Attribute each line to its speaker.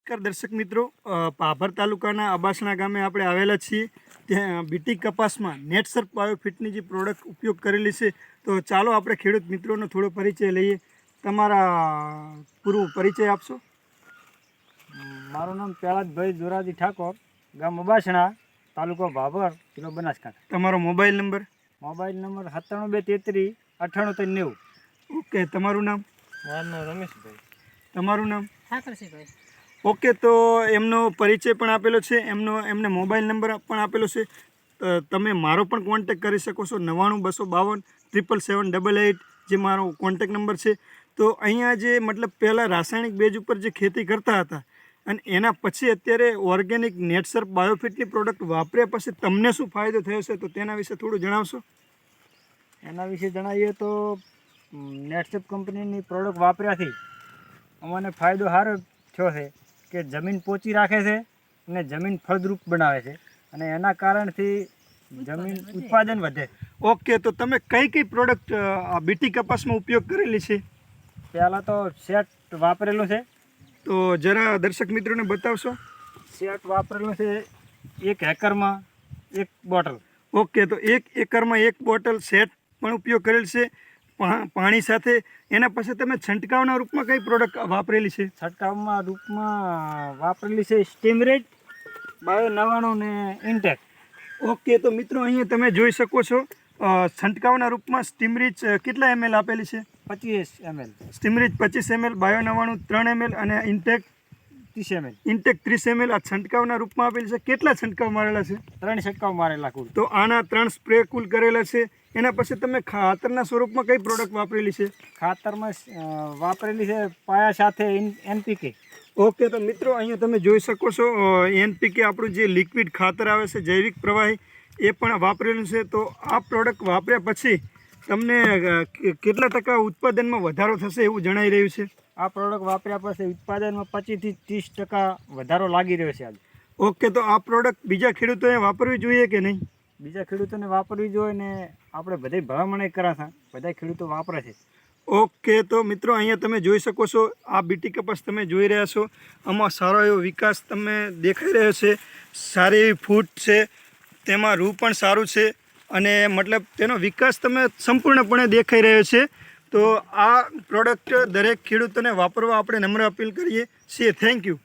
Speaker 1: નમસ્કાર દર્શક મિત્રો, પાભર તાલુકાના અબાસણા ગામે આપણે આવેલા છીએ. ત્યાં બીટી કપાસમાં નેટસર્ફ બાયોફિટની જે પ્રોડક્ટ ઉપયોગ કરેલી છે, તો ચાલો આપણે ખેડૂત મિત્રોનો થોડો પરિચય લઈએ. તમારા પૂરું પરિચય આપશો?
Speaker 2: મારું નામ પેલાદભાઈ જોરાજી ઠાકોર, ગામ અબાસણા, તાલુકો ભાભર, જિલ્લો બનાસકાંઠા.
Speaker 1: તમારો mobile number?
Speaker 2: Mobile number 97 33 98 90.
Speaker 1: Okay, તમારું નામ?
Speaker 2: મારું નામ રમેશભાઈ.
Speaker 1: તમારું નામ?
Speaker 3: ઠાકરસિંહભાઈ.
Speaker 1: ઓકે, તો એમનો પરિચય પણ આપેલો છે, એમને મોબાઈલ નંબર પણ આપેલો છે. તમે મારો પણ કોન્ટેક કરી શકો છો. 99 252 777 88 જે મારો કોન્ટેક નંબર છે. તો અહીંયા જે મતલબ પહેલાં રાસાયણિક બેઝ ઉપર જે ખેતી કરતા હતા અને એના પછી અત્યારે ઓર્ગેનિક નેટસર્ફ બાયોફિટની પ્રોડક્ટ વાપર્યા પછી તમને શું ફાયદો થયો છે, તો તેના વિશે થોડું જણાવશો?
Speaker 2: એના વિશે જણાવીએ તો નેટસર્ફ કંપનીની પ્રોડક્ટ વાપર્યાથી અમને ફાયદો સારો થયો છે કે જમીન પોચી રાખે છે અને જમીન ફળદ્રુપ બનાવે છે અને એના કારણથી જમીન ઉત્પાદન વધે.
Speaker 1: ઓકે, તો તમે કઈ પ્રોડક્ટ બીટી કપાસમાં ઉપયોગ કરેલી છે?
Speaker 2: પહેલાં તો સેટ વાપરેલું છે.
Speaker 1: તો જરા દર્શક મિત્રોને બતાવશો?
Speaker 2: સેટ વાપરેલું છે 1 એકરમાં 1 બોટલ.
Speaker 1: ઓકે, તો 1 એકરમાં 1 બોટલ સેટ પણ ઉપયોગ કરેલ છે પાણી સાથે. એના પછી તમે છંટકાવના રૂપમાં કઈ પ્રોડક્ટ વાપરેલી છે?
Speaker 2: છંટકાવમાં રૂપમાં વાપરેલી છે સ્ટીમરેજ, બાયો 99 ને ઇન્ટેક.
Speaker 1: ઓકે, તો મિત્રો અહીંયા તમે જોઈ શકો છો છંટકાવના રૂપમાં સ્ટીમરીચ કેટલા ml આપેલી છે?
Speaker 2: 25 ml.
Speaker 1: Steamrich 25 ml, bio 99 3 ml અને ઇન્ટેક
Speaker 2: 30 ml.
Speaker 1: ઇન્ટેક 30 ml આ છંટકાવના રૂપમાં આપેલી છે. કેટલા છંટકાવ મારેલા છે?
Speaker 2: 3 છંટકાવ મારેલા કુલ.
Speaker 1: તો આના 3 સ્પ્રે કુલ કરેલા છે. એના પછી તમે ખાતરના સ્વરૂપમાં કઈ પ્રોડક્ટ વાપરેલી છે?
Speaker 2: ખાતરમાં વાપરેલી છે પાયા સાથે NPK.
Speaker 1: ઓકે, તો મિત્રો અહીંયા તમે જોઈ શકો છો NPK આપણું જે લિક્વિડ ખાતર આવે છે જૈવિક પ્રવાહી, એ પણ વાપરેલું છે. તો આ પ્રોડક્ટ વાપર્યા પછી તમને કેટલા ટકા ઉત્પાદનમાં વધારો થશે એવું જણાઈ રહ્યું છે?
Speaker 2: આ પ્રોડક્ટ વાપર્યા પછી ઉત્પાદનમાં 25 થી 30% વધારો લાગી રહ્યો છે આજે.
Speaker 1: ઓકે, તો આ પ્રોડક્ટ બીજા ખેડૂતોએ વાપરવી જોઈએ કે નહીં?
Speaker 2: બીજા ખેડૂતોને વાપરવી જોઈએ ને આપણે બધે ભલામણ કરાતા બધા ખેડૂતો વાપરે છે.
Speaker 1: ઓકે, તો મિત્રો અહીંયા તમે જોઈ શકો છો આ બીટી કપાસ તમે જોઈ રહ્યા છો. આમાં સારો એવો વિકાસ તમે દેખાઈ રહ્યો છે. સારી એવી ફૂટ છે, તેમાં રૂ પણ સારું છે અને મતલબ તેનો વિકાસ તમે સંપૂર્ણપણે દેખાઈ રહ્યો છે. તો આ પ્રોડક્ટ દરેક ખેડૂતોને વાપરવા આપણે નમ્ર અપીલ કરીએ છીએ. Thank you.